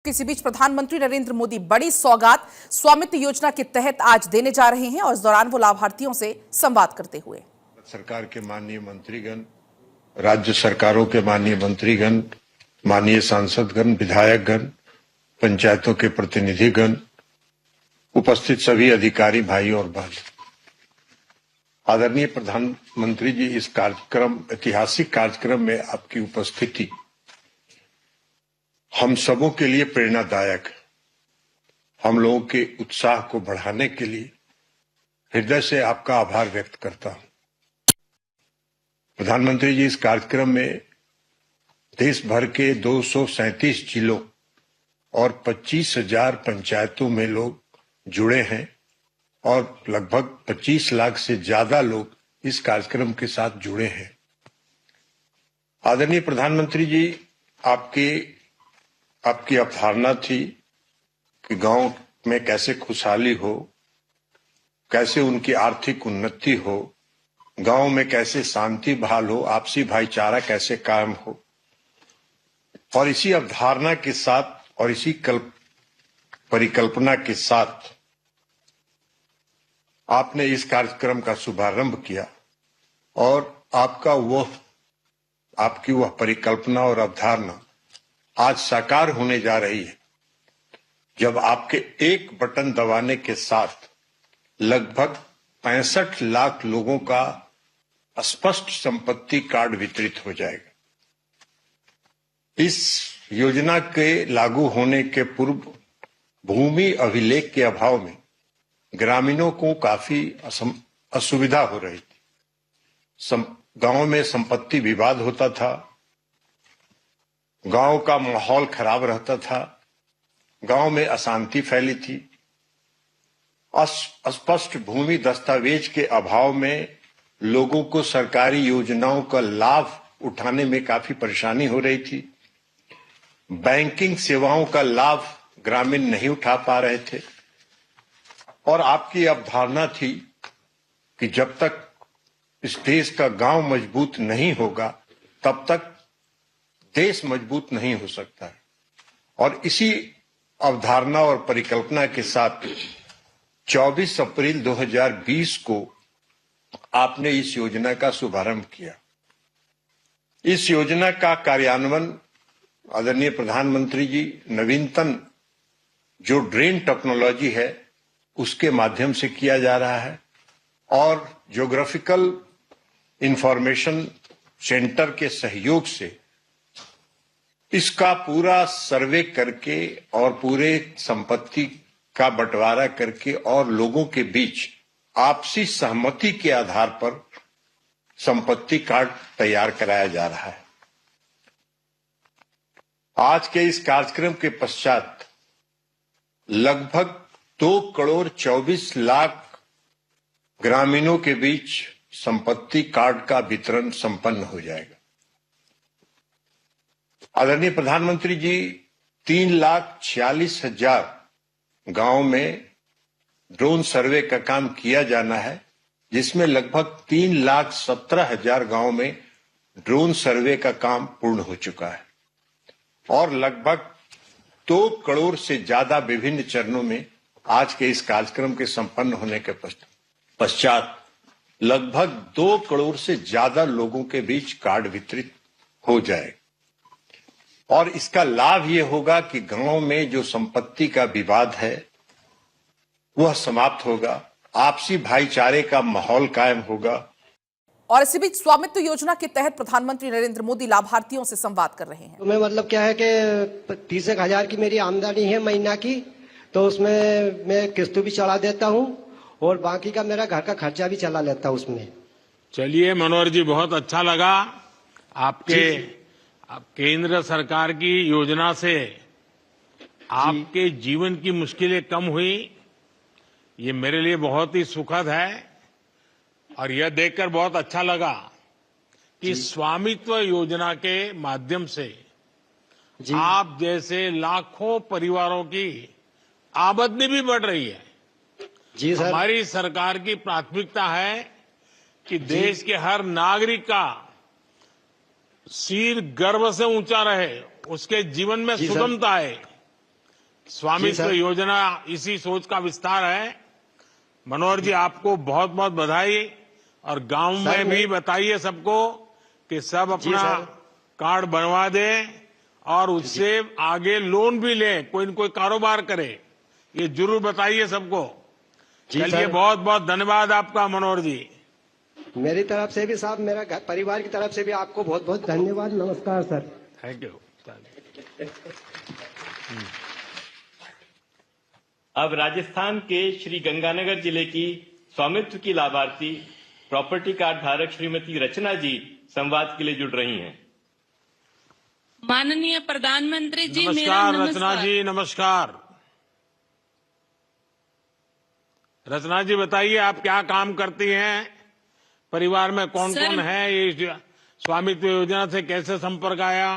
इसी बीच प्रधानमंत्री नरेंद्र मोदी बड़ी सौगात स्वामित्व योजना के तहत आज देने जा रहे हैं और इस दौरान वो लाभार्थियों से संवाद करते हुए सरकार के माननीय मंत्रीगण, राज्य सरकारों के माननीय मंत्रीगण, माननीय सांसदगण, विधायकगण, पंचायतों के प्रतिनिधिगण, उपस्थित सभी अधिकारी भाई और बहन, आदरणीय प्रधानमंत्री जी, इस ऐतिहासिक कार्यक्रम में आपकी उपस्थिति हम सबों के लिए प्रेरणादायक है। हम लोगों के उत्साह को बढ़ाने के लिए हृदय से आपका आभार व्यक्त करता हूं। प्रधानमंत्री जी, इस कार्यक्रम में देश भर के 237 जिलों और 25,000 पंचायतों में लोग जुड़े हैं और लगभग 25 लाख से ज्यादा लोग इस कार्यक्रम के साथ जुड़े हैं। आदरणीय प्रधानमंत्री जी, आपकी अवधारणा थी कि गांव में कैसे खुशहाली हो, कैसे उनकी आर्थिक उन्नति हो, गांव में कैसे शांति बहाल हो, आपसी भाईचारा कैसे कायम हो। और इसी अवधारणा के साथ और इसी परिकल्पना के साथ आपने इस कार्यक्रम का शुभारंभ किया और आपकी वह परिकल्पना और अवधारणा आज साकार होने जा रही है, जब आपके एक बटन दबाने के साथ लगभग 65 लाख लोगों का स्पष्ट संपत्ति कार्ड वितरित हो जाएगा। इस योजना के लागू होने के पूर्व भूमि अभिलेख के अभाव में ग्रामीणों को काफी असुविधा हो रही थी। गांव में संपत्ति विवाद होता था, गांव का माहौल खराब रहता था, गांव में अशांति फैली थी। अस्पष्ट भूमि दस्तावेज के अभाव में लोगों को सरकारी योजनाओं का लाभ उठाने में काफी परेशानी हो रही थी। बैंकिंग सेवाओं का लाभ ग्रामीण नहीं उठा पा रहे थे और आपकी अवधारणा थी कि जब तक इस देश का गांव मजबूत नहीं होगा तब तक देश मजबूत नहीं हो सकता है। और इसी अवधारणा और परिकल्पना के साथ 24 अप्रैल 2020 को आपने इस योजना का शुभारंभ किया। इस योजना का कार्यान्वयन आदरणीय प्रधानमंत्री जी नवीनतम जो ड्रेन टेक्नोलॉजी है उसके माध्यम से किया जा रहा है और ज्योग्राफिकल इंफॉर्मेशन सेंटर के सहयोग से इसका पूरा सर्वे करके और पूरे संपत्ति का बंटवारा करके और लोगों के बीच आपसी सहमति के आधार पर संपत्ति कार्ड तैयार कराया जा रहा है। आज के इस कार्यक्रम के पश्चात लगभग 2 करोड़ 24 लाख ग्रामीणों के बीच संपत्ति कार्ड का वितरण संपन्न हो जाएगा। आदरणीय प्रधानमंत्री जी, 3,46,000 गांव में ड्रोन सर्वे का काम किया जाना है, जिसमें लगभग 3,17,000 गांव में ड्रोन सर्वे का काम पूर्ण हो चुका है और लगभग 2 करोड़ से ज्यादा विभिन्न चरणों में आज के इस कार्यक्रम के संपन्न होने के पश्चात लगभग 2 करोड़ से ज्यादा लोगों के बीच कार्ड वितरित हो जाएगा। और इसका लाभ ये होगा कि गांव में जो संपत्ति का विवाद है वह समाप्त होगा, आपसी भाईचारे का माहौल कायम होगा। और इसी बीच स्वामित्व योजना के तहत प्रधानमंत्री नरेंद्र मोदी लाभार्थियों से संवाद कर रहे हैं। तो मैं मतलब क्या है कि 30,000 की मेरी आमदनी है महीना की, तो उसमें मैं किस्त भी चढ़ा देता हूँ और बाकी का मेरा घर का खर्चा भी चला लेता हूँ उसमें। चलिए मनोहर जी, बहुत अच्छा लगा आपके केंद्र सरकार की योजना से आपके जीवन की मुश्किलें कम हुई। ये मेरे लिए बहुत ही सुखद है और यह देखकर बहुत अच्छा लगा कि स्वामित्व योजना के माध्यम से आप जैसे लाखों परिवारों की आमदनी भी बढ़ रही है। जी सर। हमारी सरकार की प्राथमिकता है कि देश के हर नागरिक का सिर गर्व से ऊंचा रहे, उसके जीवन में सुगमता आए। स्वामित्व सर। योजना इसी सोच का विस्तार है। मनोहर जी, आपको बहुत बहुत बधाई। और गांव सर, में भी बताइए सबको कि सब जी, अपना सर। कार्ड बनवा दे और उससे आगे लोन भी ले, कोई न कोई कारोबार करे। ये जरूर बताइए सबको। जी, चलिए, सर। बहुत बहुत धन्यवाद आपका मनोहर जी। मेरी तरफ से भी साहब, मेरा परिवार की तरफ से भी आपको बहुत बहुत धन्यवाद। नमस्कार सर। Thank you. अब राजस्थान के श्री गंगानगर जिले की स्वामित्व की लाभार्थी प्रॉपर्टी कार्ड धारक श्रीमती रचना जी संवाद के लिए जुड़ रही हैं। माननीय प्रधानमंत्री जी, मेरा नमस्कार नमस्कार। रचना जी, नमस्कार। रचना जी, बताइए आप क्या काम करती हैं, परिवार में कौन सर- कौन है, ये स्वामित्व योजना से कैसे संपर्क आया?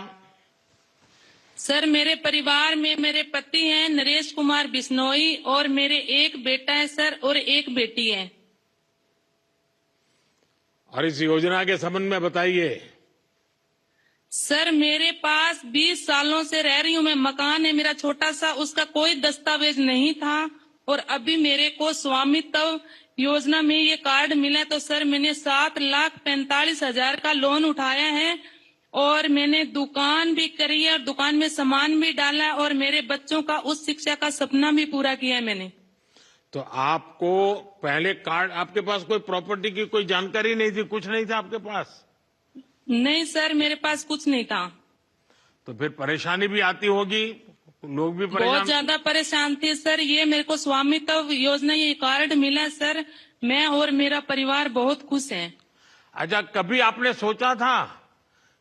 सर, मेरे परिवार में मेरे पति हैं नरेश कुमार बिश्नोई और मेरे एक बेटा है सर और एक बेटी है। और इस योजना के संबंध में बताइए। सर, मेरे पास 20 सालों से रह रही हूँ मैं। मकान है मेरा छोटा सा, उसका कोई दस्तावेज नहीं था और अभी मेरे को स्वामित्व योजना में ये कार्ड मिला तो सर मैंने 7,45,000 का लोन उठाया है और मैंने दुकान भी करी है और दुकान में सामान भी डाला है और मेरे बच्चों का उच्च शिक्षा का सपना भी पूरा किया है मैंने। तो आपको पहले कार्ड, आपके पास कोई प्रॉपर्टी की कोई जानकारी नहीं थी, कुछ नहीं था आपके पास? नहीं सर, मेरे पास कुछ नहीं था। तो फिर परेशानी भी आती होगी, लोग भी बहुत परेशान। ज्यादा परेशान थी सर। ये मेरे को स्वामित्व योजना ये कार्ड मिला सर, मैं और मेरा परिवार बहुत खुश हैं। अच्छा, कभी आपने सोचा था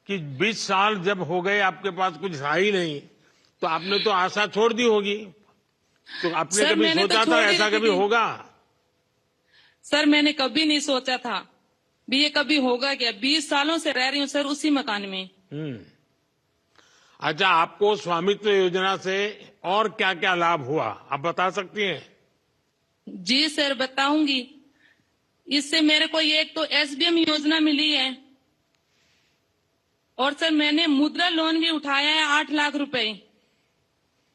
कि 20 साल जब हो गए आपके पास कुछ था ही नहीं, तो आपने तो आशा छोड़ दी होगी? तो आपने सर, कभी मैंने तो सोचा था छोड़ ही ऐसा रखी कभी थी। होगा? सर, मैंने कभी नहीं सोचा था भी ये कभी होगा क्या। 20 सालों से रह रही हूँ सर उसी मकान में। अच्छा, आपको स्वामित्व योजना से और क्या क्या लाभ हुआ, आप बता सकती हैं? जी सर, बताऊंगी। इससे मेरे को ये एक तो एसबीएम योजना मिली है और सर मैंने मुद्रा लोन भी उठाया है 8 लाख रुपए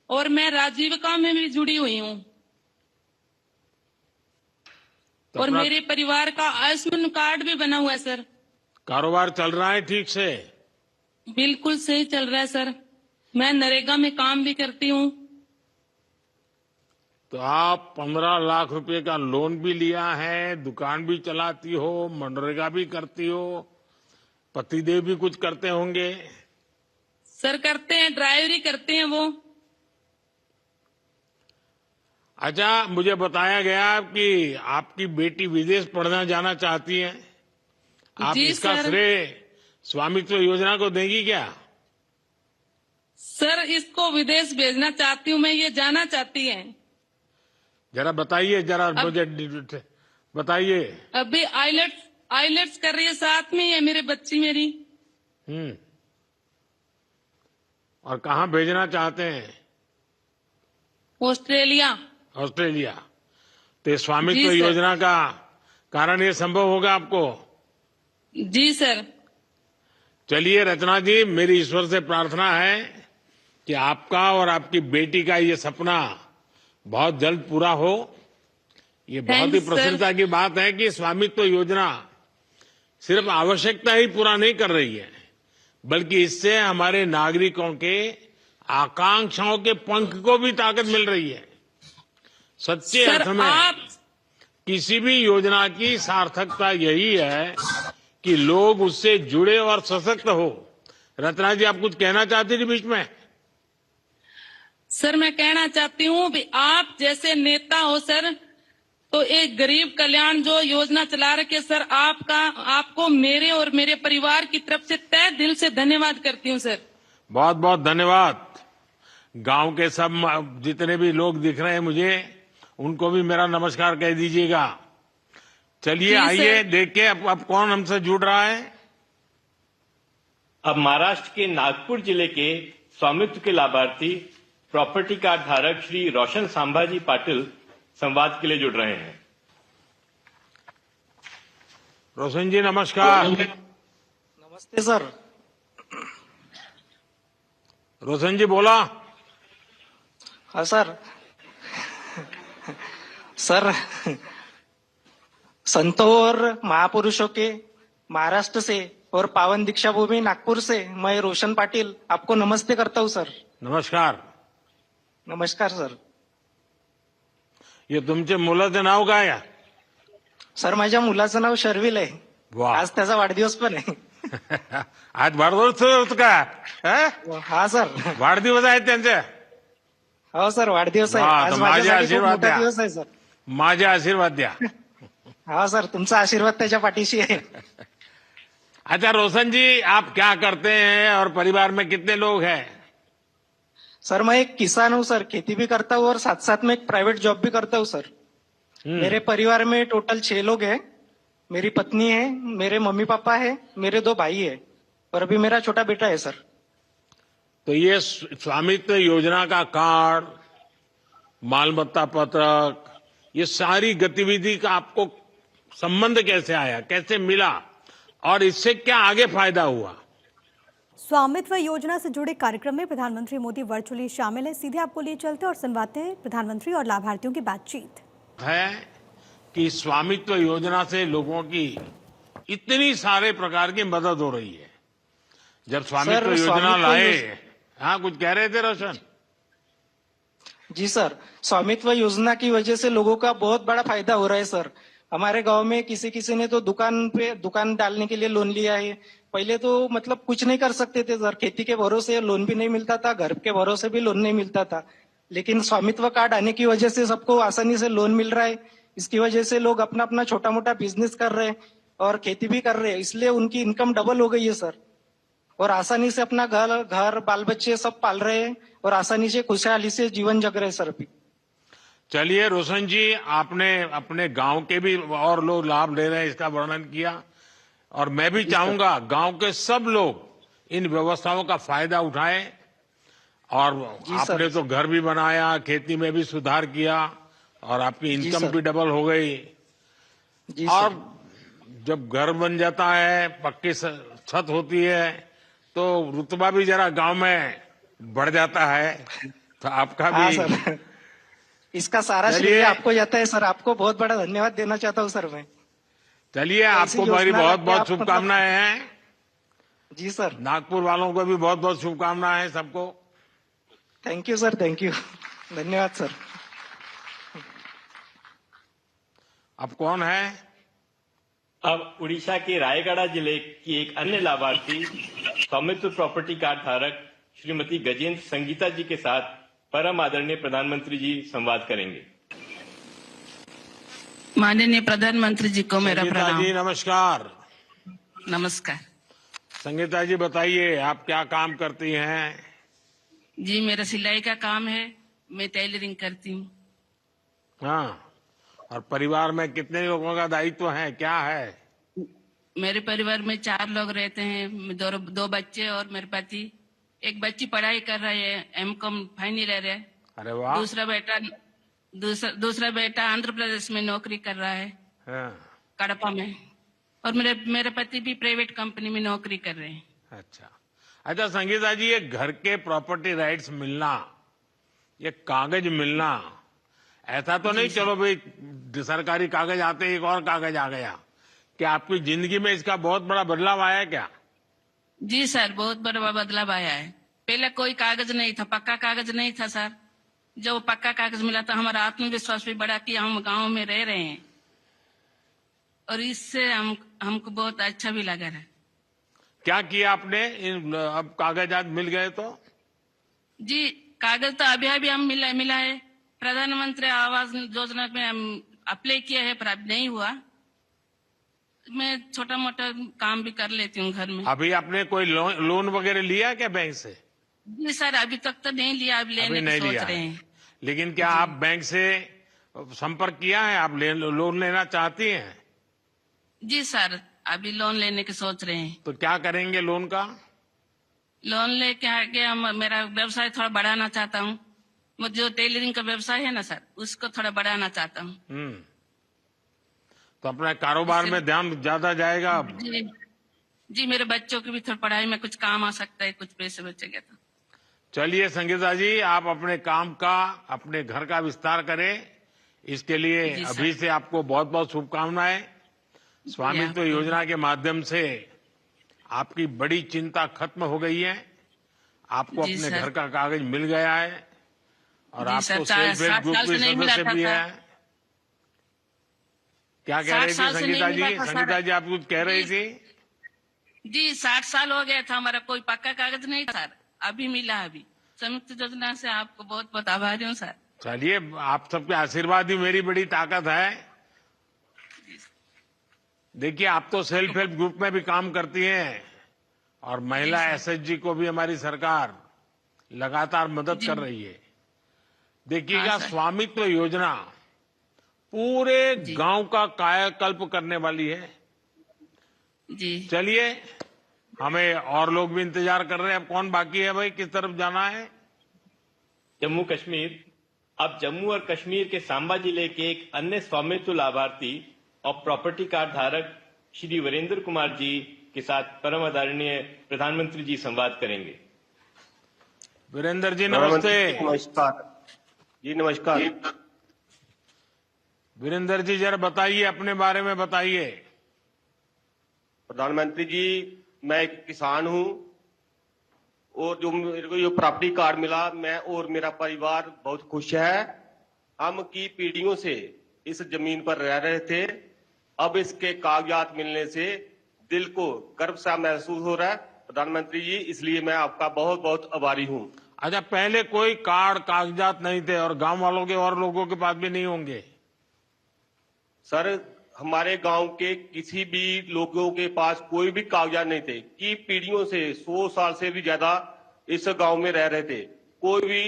और मैं राजीविका में भी जुड़ी हुई हूँ तो और अपना मेरे परिवार का आयुष्मान कार्ड भी बना हुआ है सर। कारोबार चल रहा है ठीक से? बिल्कुल सही चल रहा है सर। मैं नरेगा में काम भी करती हूँ। तो आप 15 लाख रुपए का लोन भी लिया है, दुकान भी चलाती हो, मनरेगा भी करती हो, पतिदेव भी कुछ करते होंगे? सर करते हैं, ड्राइवरी करते हैं वो। अच्छा, मुझे बताया गया कि आपकी बेटी विदेश पढ़ना जाना चाहती है, आप जी इसका सर। श्रेय स्वामित्व योजना को देंगी क्या? सर, इसको विदेश भेजना चाहती हूँ मैं, ये जाना चाहती है। जरा बताइए, जरा मुझे बताइए। अभी आइलेट्स कर रही है, साथ में ही है मेरे बच्ची मेरी। और कहाँ भेजना चाहते हैं? ऑस्ट्रेलिया। ऑस्ट्रेलिया। तो ये स्वामित्व जी सर। योजना का कारण ये संभव होगा आपको? जी सर। चलिए रचना जी, मेरी ईश्वर से प्रार्थना है कि आपका और आपकी बेटी का ये सपना बहुत जल्द पूरा हो। ये बहुत ही Thanks, sir. प्रसन्नता की बात है कि स्वामित्व योजना सिर्फ आवश्यकता ही पूरा नहीं कर रही है, बल्कि इससे हमारे नागरिकों के आकांक्षाओं के पंख को भी ताकत मिल रही है। सच्चे सर, अर्थ में आप किसी भी योजना की सार्थकता यही है कि लोग उससे जुड़े और सशक्त हो। रत्ना जी, आप कुछ कहना चाहती थी बीच में? सर, मैं कहना चाहती हूँ भी आप जैसे नेता हो सर, तो एक गरीब कल्याण जो योजना चला रखे सर, आपको मेरे और मेरे परिवार की तरफ से तहे दिल से धन्यवाद करती हूँ सर। बहुत बहुत धन्यवाद। गांव के सब जितने भी लोग दिख रहे हैं मुझे, उनको भी मेरा नमस्कार कह दीजिएगा। चलिए जी, आइए सर। देखिए अब कौन हमसे जुड़ रहा है। अब महाराष्ट्र के नागपुर जिले के स्वामित्व के लाभार्थी प्रॉपर्टी कार्ड धारक श्री रोशन संभाजी पाटिल संवाद के लिए जुड़ रहे हैं। रोशन जी, नमस्कार। नमस्ते सर। रोशन जी बोला। हाँ सर। सर, संतों और महापुरुषों के महाराष्ट्र से और पावन दीक्षा भूमि नागपुर से मैं रोशन पाटिल आपको नमस्ते करता हूँ सर। नमस्कार. नमस्कार सर. हे तुमचे मुलाचं नाव काय आहे? सर, माझ्या मुलाचं नाव शर्विल आहे. वा. आज त्याचा वाढदिवस पण आहे. आज वाढदिवस होत का? हं? हा सर. वाढदिवस आहे त्यांचे. हो सर, वाढदिवस आहे. वा, आज तर माझे माझ्यासाठी खूप आशीर्वाद मोठा द्या. दिवस आहे सर. माझे आशीर्वाद द्या. हा सर, तुमचा आशीर्वाद त्याच्या पाठीशी आहे. अच्छा रोशन जी, आप क्या करते हैं और परिवार में कितने लोग हैं? सर, मैं एक किसान हूँ सर. खेती भी करता हूँ और साथ साथ में एक प्राइवेट जॉब भी करता हूँ सर. मेरे परिवार में टोटल 6 लोग हैं. मेरी पत्नी है, मेरे मम्मी पापा है, मेरे 2 भाई है और अभी मेरा छोटा बेटा है सर. तो ये स्वामित्व योजना का कार्ड, मालमत्ता पत्रक, ये सारी गतिविधि का आपको संबंध कैसे आया, कैसे मिला और इससे क्या आगे फायदा हुआ? स्वामित्व योजना से जुड़े कार्यक्रम में प्रधानमंत्री मोदी वर्चुअली शामिल हैं. सीधे आपको लिए चलते और सुनवाते हैं प्रधानमंत्री और लाभार्थियों की बातचीत. है कि स्वामित्व योजना से लोगों की इतनी सारे प्रकार की मदद हो रही है. जब स्वामित्व योजना लाए, हाँ कुछ कह रहे थे रोशन? जी सर, स्वामित्व योजना की वजह से लोगों का बहुत बड़ा फायदा हो रहा है सर. हमारे गांव में किसी ने तो दुकान डालने के लिए लोन लिया है. पहले तो मतलब कुछ नहीं कर सकते थे सर. खेती के भरोसे लोन भी नहीं मिलता था, घर के भरोसे भी लोन नहीं मिलता था. लेकिन स्वामित्व कार्ड आने की वजह से सबको आसानी से लोन मिल रहा है. इसकी वजह से लोग अपना अपना छोटा मोटा बिजनेस कर रहे हैं और खेती भी कर रहे हैं. इसलिए उनकी इनकम डबल हो गई है सर. और आसानी से अपना घर बाल बच्चे सब पाल रहे हैं और आसानी से खुशहाली से जीवन जग रहे हैं सर. अभी चलिए रोशन जी, आपने अपने गांव के भी और लोग लाभ ले रहे हैं इसका वर्णन किया और मैं भी चाहूंगा गांव के सब लोग इन व्यवस्थाओं का फायदा उठाएं. और आपने तो घर भी बनाया, खेती में भी सुधार किया और आपकी इनकम भी डबल हो गई. और जब घर बन जाता है, पक्की छत होती है, तो रुतबा भी जरा गांव में बढ़ जाता है. तो आपका हाँ भी सर, इसका सारा श्रेय आपको जाता है सर. आपको बहुत बड़ा धन्यवाद देना चाहता हूँ सर मैं. चलिए, आपको मेरी बहुत बहुत शुभकामनाएं हैं. जी सर. नागपुर वालों को भी बहुत बहुत शुभकामनाएं हैं सबको. Thank you sir, thank you. धन्यवाद सर. अब कौन है? अब उड़ीसा के रायगढ़ जिले की एक अन्य लाभार्थी स्वामित्व प्रॉपर्टी कार्ड धारक श्रीमती गजेंद्र संगीता जी के साथ परम आदरणीय प्रधानमंत्री जी संवाद करेंगे. माननीय प्रधानमंत्री जी को मेरा संगीता प्रणाम. जी नमस्कार. नमस्कार संगीता जी बताइए, आप क्या काम करती हैं? जी. मेरा सिलाई का काम है, मैं टेलरिंग करती हूँ. हाँ, और परिवार में कितने लोगों का दायित्व है, क्या है? मेरे परिवार में 4 लोग रहते हैं. 2 बच्चे और मेरे पति. एक बच्ची पढ़ाई कर रही है, M.Com फाइनल ईयर है. अरे वाह. दूसरा बेटा आंध्र प्रदेश में नौकरी कर रहा है, हाँ. कड़पा में. और मेरे पति भी प्राइवेट कंपनी में नौकरी कर रहे हैं. अच्छा संगीता जी, ये घर के प्रॉपर्टी राइट्स मिलना, ये कागज मिलना, ऐसा तो नहीं चलो भाई सरकारी कागज आते एक और कागज आ गया. क्या आपकी जिंदगी में इसका बहुत बड़ा बदलाव आया है क्या? जी सर, बहुत बड़ा बदलाव आया है. पहले कोई कागज नहीं था, पक्का कागज नहीं था सर. जब पक्का कागज मिला तो हमारा आत्मविश्वास भी बढ़ा कि हम गांव में रह रहे हैं और इससे हमको बहुत अच्छा भी लगा है. क्या किया आपने? अब कागजात मिल गए तो? जी, कागज तो अभी हम मिला है. प्रधानमंत्री आवास योजना में हम अप्लाई किया है पर अभी नहीं हुआ. मैं छोटा मोटा काम भी कर लेती हूँ घर में. अभी आपने कोई लोन वगैरह लिया क्या बैंक से? जी सर, अभी तक तो नहीं लिया, अभी लेने की सोच रहे हैं. लेकिन क्या आप बैंक से संपर्क किया है? आप लोन लेना चाहती हैं? जी सर, अभी लोन लेने की सोच रहे हैं. तो क्या करेंगे लोन का? लोन लेके आगे मेरा व्यवसाय थोड़ा बढ़ाना चाहता हूँ. मुझे जो टेलरिंग का व्यवसाय है ना सर, उसको थोड़ा बढ़ाना चाहता हूँ. तो अपने कारोबार में ध्यान ज्यादा जाएगा अब? जी, मेरे बच्चों की भी थोड़ी पढ़ाई में कुछ काम आ सकता है, कुछ पैसे बचेगा तो. चलिए संगीता जी, आप अपने काम का, अपने घर का विस्तार करें। इसके लिए जी, सर। अभी से आपको बहुत बहुत शुभकामनाएं। स्वामित्व योजना के माध्यम से आपकी बड़ी चिंता खत्म हो गई है। आपको जी, अपने सर। घर का कागज मिल गया है और जी, आपको सर, सेल्फ हेल्प 60 ग्रुप साल के से नहीं मिला सदस्य था, भी सर। है। क्या कह 60 रही थी साल से नहीं संगीता मिला जी? था, सर। संगीता जी, आप कुछ कह रही जी। थी? जी 60 साल हो गया था, हमारा कोई पक्का कागज नहीं था सर, अभी मिला। अभी संयुक्त योजना से आपको बहुत बहुत आभारी हूँ सर। चलिए, आप सबके आशीर्वाद ही मेरी बड़ी ताकत है। देखिए, आप तो सेल्फ हेल्प ग्रुप में भी काम करती हैं और महिला सर। एसएचजी को भी हमारी सरकार लगातार मदद जी। कर रही है। देखिएगा, हाँ, सर। स्वामित्व योजना पूरे जी। गांव का कायाकल्प करने वाली है। जी चलिए, हमें और लोग भी इंतजार कर रहे हैं। अब कौन बाकी है भाई, किस तरफ जाना है? जम्मू कश्मीर। अब जम्मू और कश्मीर के सांबा जिले के एक अन्य स्वामित्व लाभार्थी और प्रॉपर्टी कार्ड धारक श्री वीरेंद्र कुमार जी के साथ परम आदरणीय प्रधानमंत्री जी संवाद करेंगे। वीरेंद्र जी नमस्ते। नमस्कार जी। नमस्कार वीरेंद्र जी, जरा बताइए, अपने बारे में बताइए। प्रधानमंत्री जी, मैं एक किसान हूं और जो मेरे को जो प्रॉपर्टी कार्ड मिला, मैं और मेरा परिवार बहुत खुश है। हम की पीढ़ियों से इस जमीन पर रह रहे थे, अब इसके कागजात मिलने से दिल को गर्व सा महसूस हो रहा है प्रधानमंत्री जी, इसलिए मैं आपका बहुत बहुत आभारी हूं। अच्छा, पहले कोई कार्ड कागजात नहीं थे और गांव वालों के और लोगों के पास भी नहीं होंगे? सर, हमारे गांव के किसी भी लोगों के पास कोई भी कागजात नहीं थे कि पीढ़ियों से 100 साल से भी ज्यादा इस गांव में रह रहे थे, कोई भी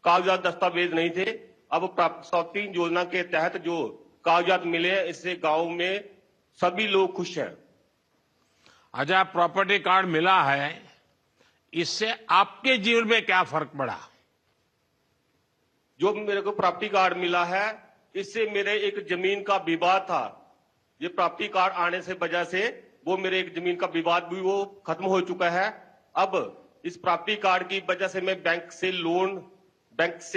कागजात दस्तावेज नहीं थे। अब प्राप्ति योजना के तहत जो कागजात मिले हैं, इससे गांव में सभी लोग खुश हैं। अच्छा, प्रॉपर्टी कार्ड मिला है, इससे आपके जीवन में क्या फर्क पड़ा? जो मेरे को प्रॉपर्टी कार्ड मिला है, इससे मेरे एक जमीन का विवाद था, ये प्रॉपर्टी कार्ड आने से वजह से वो मेरे एक जमीन का विवाद भी वो खत्म हो चुका है। अब इस प्रॉपर्टी कार्ड की वजह से मैं बैंक से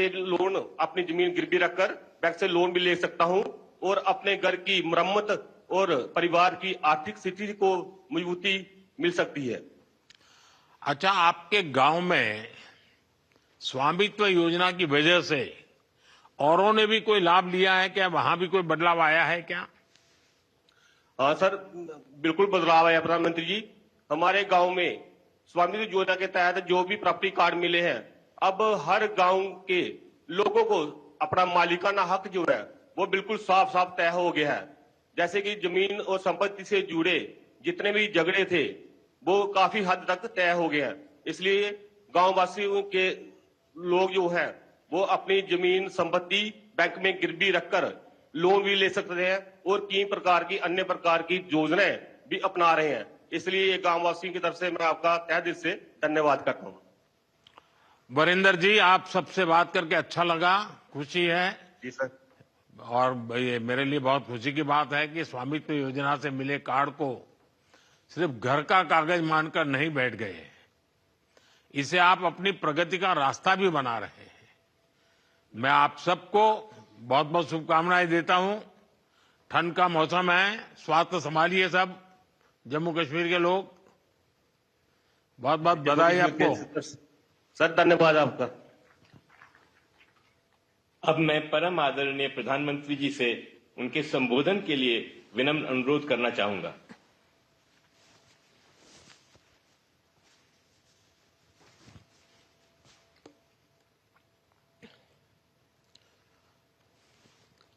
लोन अपनी जमीन गिरवी रखकर बैंक से लोन भी ले सकता हूं और अपने घर की मरम्मत और परिवार की आर्थिक स्थिति को मजबूती मिल सकती है। अच्छा, आपके गांव में स्वामित्व योजना की वजह से औरों ने भी कोई लाभ लिया है क्या? वहां भी कोई बदलाव आया है क्या? हाँ सर, बिल्कुल बदलाव आया प्रधानमंत्री जी। हमारे गांव में स्वामित्व योजना के तहत जो भी प्रॉपर्टी कार्ड मिले हैं, अब हर गांव के लोगों को अपना मालिकाना हक जो है वो बिल्कुल साफ साफ तय हो गया है। जैसे कि जमीन और संपत्ति से जुड़े जितने भी झगड़े थे वो काफी हद तक तय हो गए हैं। इसलिए गांव वासियों के लोग जो है वो अपनी जमीन संपत्ति बैंक में गिरवी रखकर लोन भी ले सकते हैं और कई प्रकार की अन्य प्रकार की योजनाएं भी अपना रहे हैं। इसलिए ये गांव वासियों की तरफ से मैं आपका तहे दिल से धन्यवाद करता हूं। वरिंदर जी, आप सबसे बात करके अच्छा लगा, खुशी है। जी सर। और ये मेरे लिए बहुत खुशी की बात है कि स्वामित्व योजना से मिले कार्ड को सिर्फ घर का कागज मानकर नहीं बैठ गए, इसे आप अपनी प्रगति का रास्ता भी बना रहे हैं। मैं आप सबको बहुत बहुत शुभकामनाएं देता हूं। ठंड का मौसम है, स्वास्थ्य संभालिए सब जम्मू कश्मीर के लोग। बहुत बहुत बधाई आपको सर, धन्यवाद आपका। अब मैं परम आदरणीय प्रधानमंत्री जी से उनके संबोधन के लिए विनम्र अनुरोध करना चाहूंगा।